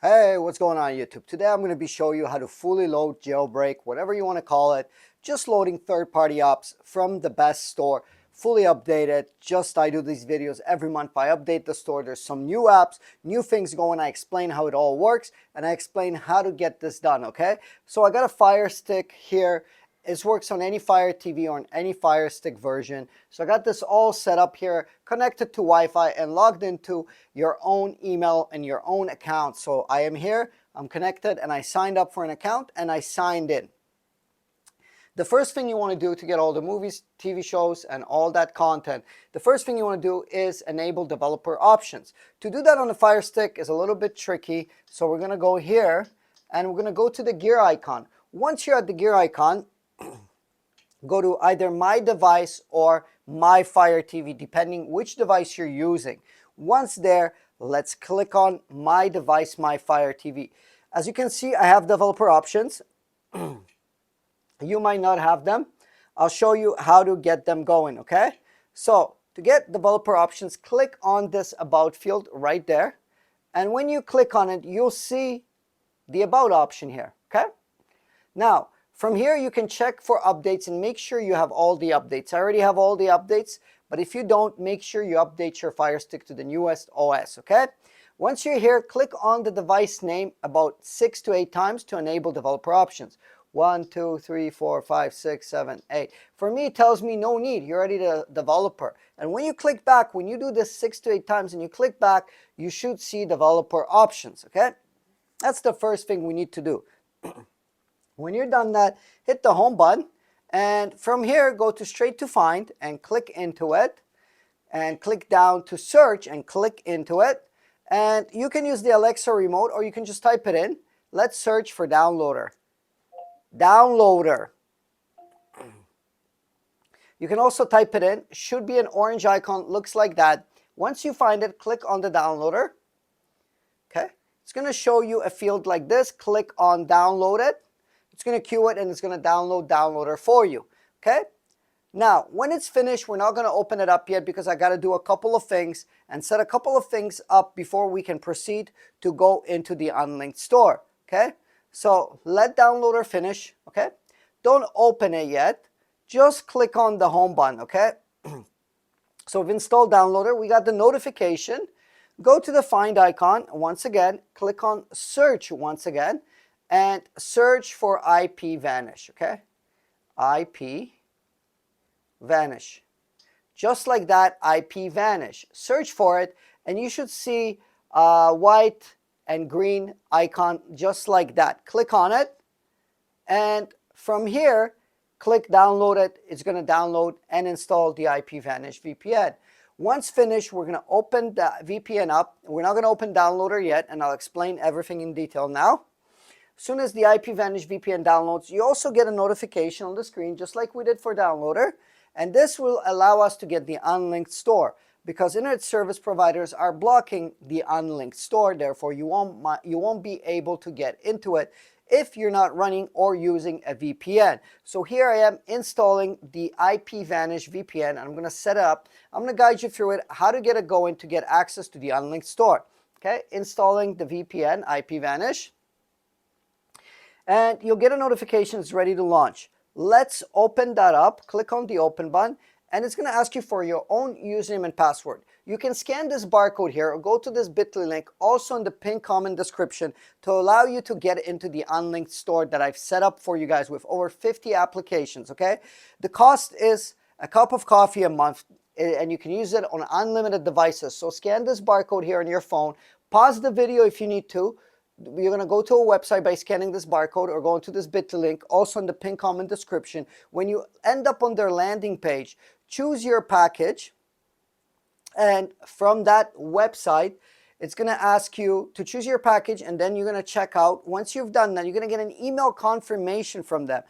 Hey, what's going on YouTube? Today I'm going to be showing you how to fully load Jailbreak, whatever you want to call it, just loading third-party apps from the best store, fully updated. I do these videos every month. I update the store. There's some new apps, new things going. I explain how it all works, and I explain how to get this done, okay? So I got a Fire Stick here. It works on any Fire TV or on any Fire Stick version. So I got this all set up here, connected to Wi-Fi and logged into your own email and your own account. So I am here, I'm connected, and I signed up for an account and I signed in. The first thing you want to do to get all the movies, TV shows, and all that content, the first thing you want to do is enable developer options. To do that on the Fire Stick is a little bit tricky. So we're going to go here and we're going to go to the gear icon. Once you're at the gear icon, go to either My Device or My Fire TV, depending which device you're using. Once there, let's click on My Device, My Fire TV. As you can see, I have developer options. You might not have them. I'll show you how to get them going, okay? So to get developer options, click on this About field right there. And when you click on it, you'll see the About option here, okay? Now, from here, you can check for updates and make sure you have all the updates. I already have all the updates, but if you don't, make sure you update your Fire Stick to the newest OS, okay? Once you're here, click on the device name about 6 to 8 times to enable developer options. 1, 2, 3, 4, 5, 6, 7, 8. For me, it tells me no need. You're already the developer. And when you click back, when you do this 6 to 8 times and you click back, you should see developer options, okay? That's the first thing we need to do. When you're done that, hit the home button, and from here, go to straight to find and click into it, and click down to search and click into it. And you can use the Alexa remote or you can just type it in. Let's search for downloader. Downloader. You can also type it in. Should be an orange icon, looks like that. Once you find it, click on the downloader. Okay, it's going to show you a field like this. Click on download it. It's going to queue it and it's going to download downloader for you, okay? Now, when it's finished, we're not going to open it up yet because I got to do a couple of things and set a couple of things up before we can proceed to go into the Unlinked store, okay? So let downloader finish, okay? Don't open it yet. Just click on the home button, okay? So we've installed downloader. We got the notification. Go to the find icon once again. Click on search once again. And search for IP Vanish, okay? IP Vanish. Just like that, IP Vanish. Search for it, and you should see white and green icon just like that. Click on it, and from here, click download it. It's going to download and install the IP Vanish VPN. Once finished, we're going to open the VPN up. We're not going to open downloader yet, and I'll explain everything in detail now. As soon as the IP Vanish VPN downloads, you also get a notification on the screen, just like we did for downloader. And this will allow us to get the Unlinked store because internet service providers are blocking the Unlinked store. Therefore, you won't be able to get into it if you're not running or using a VPN. So here I am installing the IP Vanish VPN, and I'm going to set it up. I'm going to guide you through it, how to get it going to get access to the Unlinked store. Okay, installing the VPN, IP Vanish. And you'll get a notification it's ready to launch. Let's open that up. Click on the open button, and it's going to ask you for your own username and password. You can scan this barcode here or go to this bit.ly link, also in the pinned comment description, to allow you to get into the Unlinked store that I've set up for you guys with over 50 applications, okay? The cost is a cup of coffee a month, and you can use it on unlimited devices. So scan this barcode here on your phone. Pause the video if you need to. You're going to go to a website by scanning this barcode or going to this bit.ly link, also in the pinned comment description. When you end up on their landing page, choose your package. And from that website, it's going to ask you to choose your package, and then you're going to check out. Once you've done that, you're going to get an email confirmation from them.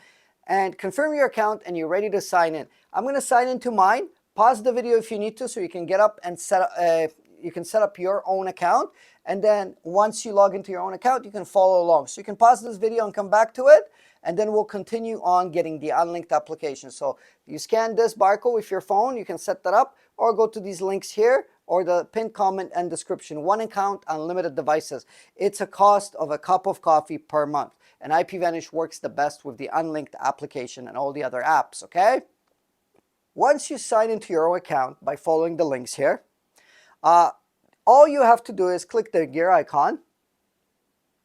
And confirm your account, and you're ready to sign in. I'm going to sign into mine. Pause the video if you need to so you can get up and set up your own account. And then once you log into your own account, you can follow along. So you can pause this video and come back to it, and then we'll continue on getting the Unlinked application. So you scan this barcode with your phone, you can set that up, or go to these links here, or the pinned comment and description. One account, unlimited devices. It's a cost of a cup of coffee per month. And IPVanish works the best with the Unlinked application and all the other apps, okay? Once you sign into your own account by following the links here, all you have to do is click the gear icon,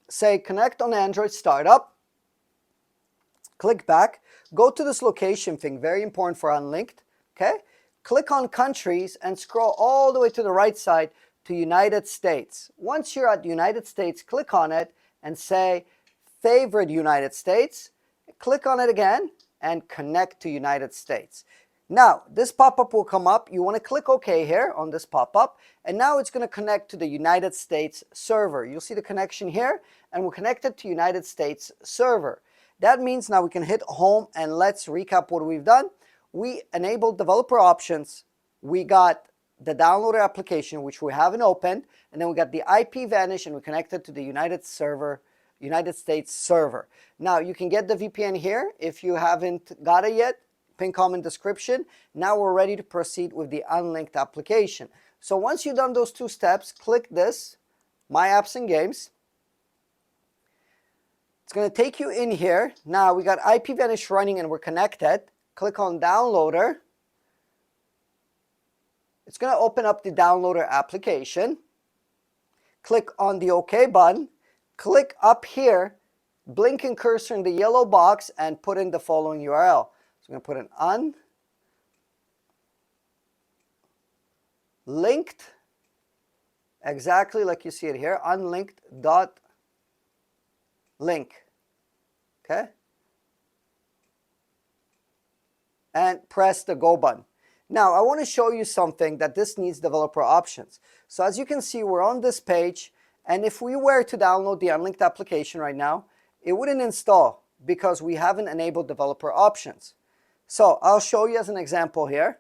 say connect on Android startup, click back, go to this location thing, very important for Unlinked, okay? Click on countries and scroll all the way to the right side to United States. Once you're at United States, click on it and say favorite United States. Click on it again and connect to United States. Now, this pop-up will come up. You want to click OK here on this pop-up. And now it's going to connect to the United States server. You'll see the connection here, and we're connected to United States server. That means now we can hit home, and let's recap what we've done. We enabled developer options. We got the downloader application, which we haven't opened. And then we got the IPVanish, and we connected to the United States server. Now, you can get the VPN here if you haven't got it yet. Pin comment description. Now we're ready to proceed with the Unlinked application. So once you've done those 2 steps, click this, My Apps and Games. It's going to take you in here. Now we got IPVanish running and we're connected. Click on Downloader. It's going to open up the Downloader application. Click on the OK button. Click up here, blinking cursor in the yellow box, and put in the following URL. I'm going to put an unlinked, exactly like you see it here, unlinked.link. Okay? And press the go button. Now, I want to show you something that this needs developer options. So as you can see, we're on this page, and if we were to download the Unlinked application right now, it wouldn't install because we haven't enabled developer options. So I'll show you as an example here.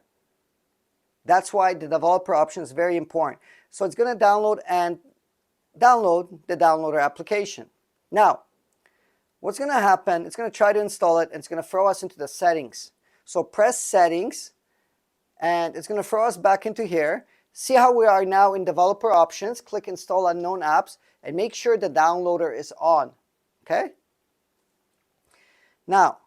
That's why the developer option is very important. So it's going to download the downloader application. Now, what's going to happen, it's going to try to install it, and it's going to throw us into the settings. So press settings, and it's going to throw us back into here. See how we are now in developer options. Click install unknown apps, and make sure the downloader is on. Okay? Now,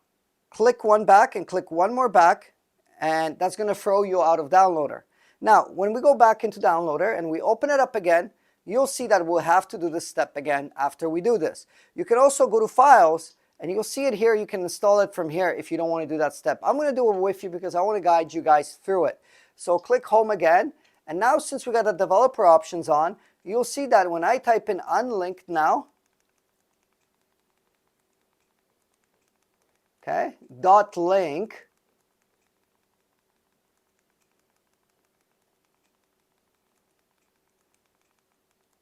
click one back and click one more back, and that's going to throw you out of downloader. Now, when we go back into downloader and we open it up again, you'll see that we'll have to do this step again after we do this. You can also go to files, and you'll see it here. You can install it from here if you don't want to do that step. I'm going to do it with you because I want to guide you guys through it. So click home again, and now since we got the developer options on, you'll see that when I type in unlinked now, okay, .link,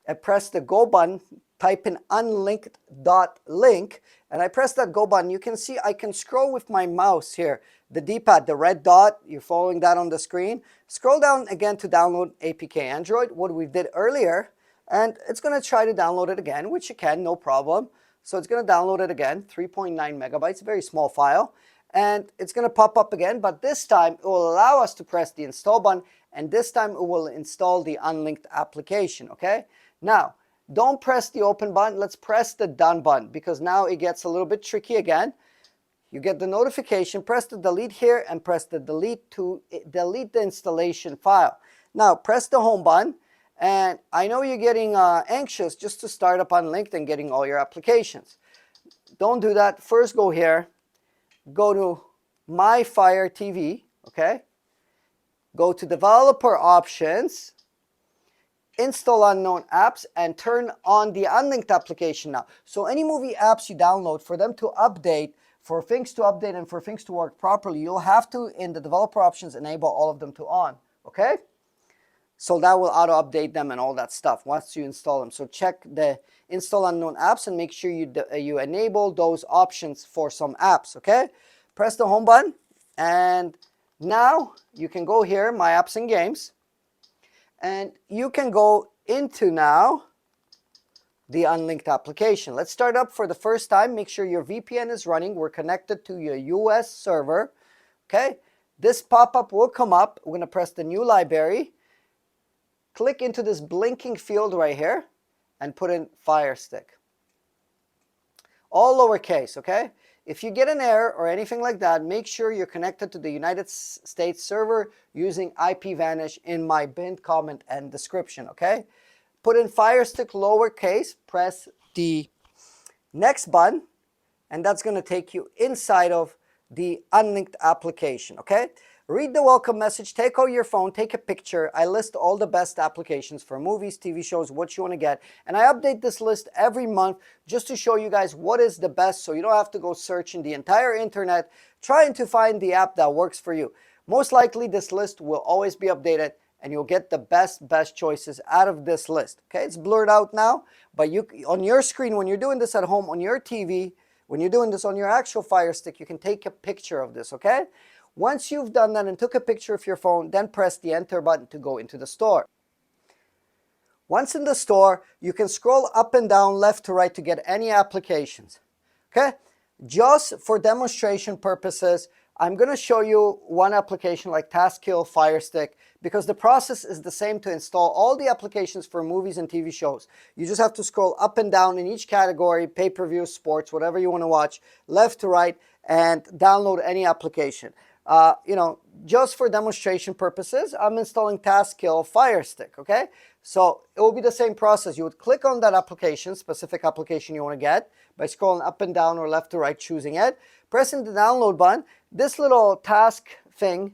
I press the go button, type in unlinked.link, and I press that go button. You can see I can scroll with my mouse here, the D-pad, the red dot, you're following that on the screen. Scroll down again to download APK Android, what we did earlier, and it's going to try to download it again, which it can, no problem. So it's going to download it again, 3.9 megabytes, very small file. And it's going to pop up again, but this time it will allow us to press the install button, and this time it will install the Unlinked application, okay? Now, don't press the open button, let's press the done button, because now it gets a little bit tricky again. You get the notification, press the delete here, and press the delete to delete the installation file. Now, press the home button. And I know you're getting anxious just to start up Unlinked and getting all your applications. Don't do that. First go here, go to My Fire TV, okay? Go to developer options, install unknown apps, and turn on the Unlinked application now. So any movie apps you download, for them to update, for things to update and for things to work properly, you'll have to, in the developer options, enable all of them to on, okay? So that will auto-update them and all that stuff once you install them. So check the install unknown apps and make sure you enable those options for some apps, okay? Press the home button, and now you can go here, My Apps and Games, and you can go into now the Unlinked application. Let's start up for the first time. Make sure your VPN is running. We're connected to your US server, okay? This pop-up will come up. We're going to press the new library. click into this blinking field right here and put in Firestick. All lowercase, okay? If you get an error or anything like that, make sure you're connected to the United States server using IPVanish in my pinned comment and description, okay? Put in Firestick lowercase, press the next button, and that's going to take you inside of the Unlinked application, okay? Read the welcome message, take out your phone, take a picture. I list all the best applications for movies, TV shows, what you want to get. And I update this list every month just to show you guys what is the best, so you don't have to go searching the entire internet trying to find the app that works for you. Most likely this list will always be updated and you'll get the best choices out of this list. Okay, it's blurred out now, but you on your screen, when you're doing this at home on your TV, when you're doing this on your actual Fire Stick, you can take a picture of this, okay? Once you've done that and took a picture of your phone, then press the enter button to go into the store. Once in the store, you can scroll up and down, left to right to get any applications. Okay? Just for demonstration purposes, I'm going to show you one application like Taskkill Firestick because the process is the same to install all the applications for movies and TV shows. You just have to scroll up and down in each category, pay-per-view, sports, whatever you want to watch, left to right, and download any application. Just for demonstration purposes, I'm installing Taskkill Firestick, okay? So it will be the same process. You would click on that application, specific application you want to get, by scrolling up and down or left to right, choosing it, pressing the download button. This little task thing,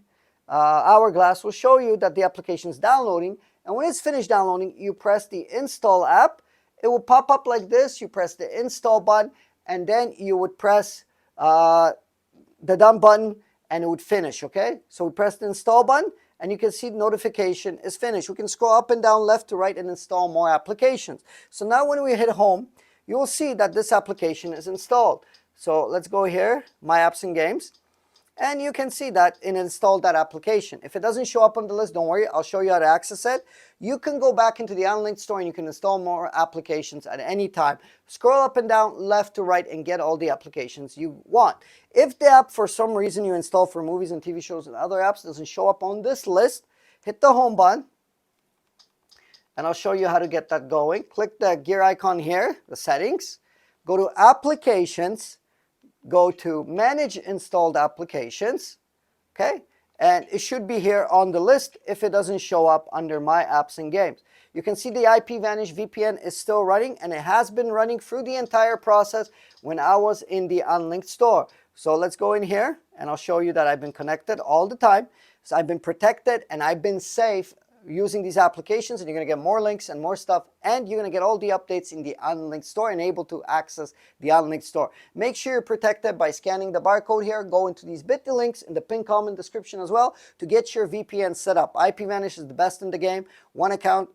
hourglass, will show you that the application is downloading, and when it's finished downloading, you press the install app. It will pop up like this. You press the install button, and then you would press the done button, and it would finish, okay? So we press the install button, and you can see the notification is finished. We can scroll up and down, left to right, and install more applications. So now when we hit home, you will see that this application is installed. So let's go here, My Apps and Games, and you can see that it installed that application. If it doesn't show up on the list, don't worry, I'll show you how to access it. You can go back into the Unlinked store and you can install more applications at any time. Scroll up and down, left to right, and get all the applications you want. If the app, for some reason, you install for movies and TV shows and other apps doesn't show up on this list, hit the home button, and I'll show you how to get that going. Click the gear icon here, the settings, go to Applications, go to Manage Installed Applications, okay? And it should be here on the list if it doesn't show up under My Apps and Games. You can see the IPVanish VPN is still running, and it has been running through the entire process when I was in the Unlinked store. So let's go in here, and I'll show you that I've been connected all the time. So I've been protected, and I've been safe using these applications, and you're going to get more links and more stuff, and you're going to get all the updates in the Unlinked store and able to access the Unlinked store. Make sure you're protected by scanning the barcode here. Go into these bit.ly links in the pinned comment description as well to get your VPN set up. IPVanish is the best in the game. One account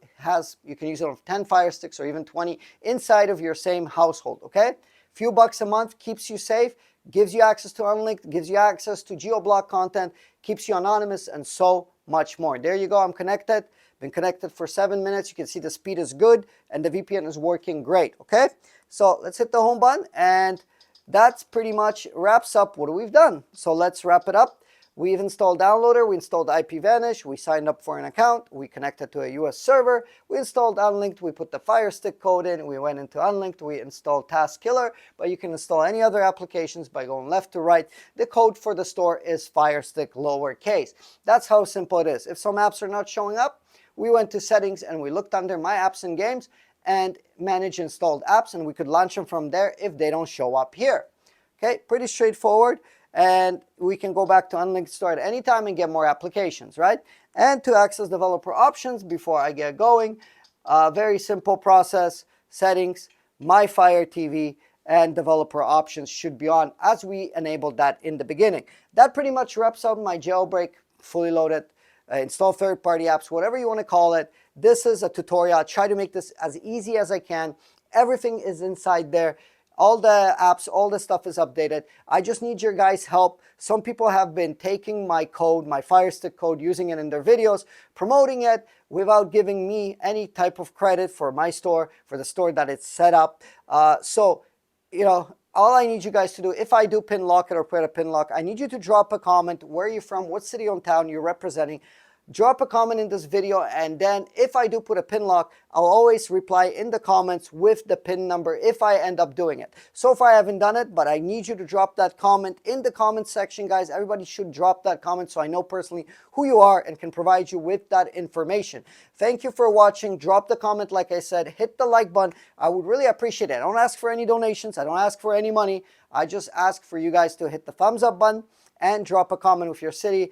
you can use it on 10 Fire Sticks or even 20 inside of your same household, okay? Few bucks a month keeps you safe, gives you access to Unlinked, gives you access to geo-block content, keeps you anonymous, and so much more. There you go. I'm connected. Been connected for 7 minutes. You can see the speed is good and the VPN is working great. Okay, so let's hit the home button, and that's pretty much wraps up what we've done. So let's wrap it up. We've installed Downloader, we installed IPVanish, we signed up for an account, we connected to a US server, we installed Unlinked, we put the Fire Stick code in, we went into Unlinked, we installed Taskkiller, but you can install any other applications by going left to right. The code for the store is Firestick lowercase. That's how simple it is. If some apps are not showing up, we went to settings and we looked under My Apps and Games and manage installed apps, and we could launch them from there if they don't show up here. Okay, pretty straightforward. And we can go back to Unlinked store at any time and get more applications, right? And to access developer options before I get going, very simple process. Settings, My Fire TV, and developer options should be on as we enabled that in the beginning. That pretty much wraps up my jailbreak, fully loaded, install third-party apps, whatever you want to call it. This is a tutorial. I try to make this as easy as I can. Everything is inside there. All the apps, all the stuff is updated. I just need your guys' help. Some people have been taking my code, my Firestick code, using it in their videos, promoting it without giving me any type of credit for my store, for the store that it's set up. So, all I need you guys to do, if I do pin lock it or put a pin lock, I need you to drop a comment. Where are you from? What city or town you're representing? drop a comment in this video, and then if I do put a pin lock, I'll always reply in the comments with the pin number if I end up doing it. So far I haven't done it, but I need you to drop that comment in the comment section, guys. Everybody should drop that comment so I know personally who you are and can provide you with that information. Thank you for watching. Drop the comment, like I said, hit the like button. I would really appreciate it. I don't ask for any donations. I don't ask for any money. I just ask for you guys to hit the thumbs up button and drop a comment with your city,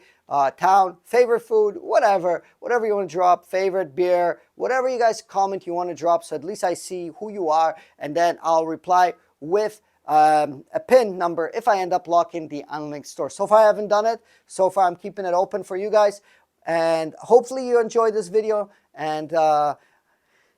town, favorite food, whatever you want to drop, favorite beer, whatever you guys comment you want to drop, so at least I see who you are, and then I'll reply with a pin number if I end up locking the Unlinked store. So far I haven't done it. So far I'm keeping it open for you guys, and hopefully you enjoyed this video, and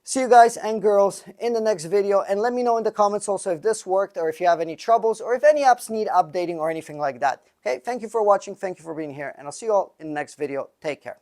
see you guys and girls in the next video, and let me know in the comments also if this worked, or if you have any troubles, or if any apps need updating or anything like that. Okay, thank you for watching, thank you for being here, and I'll see you all in the next video. Take care.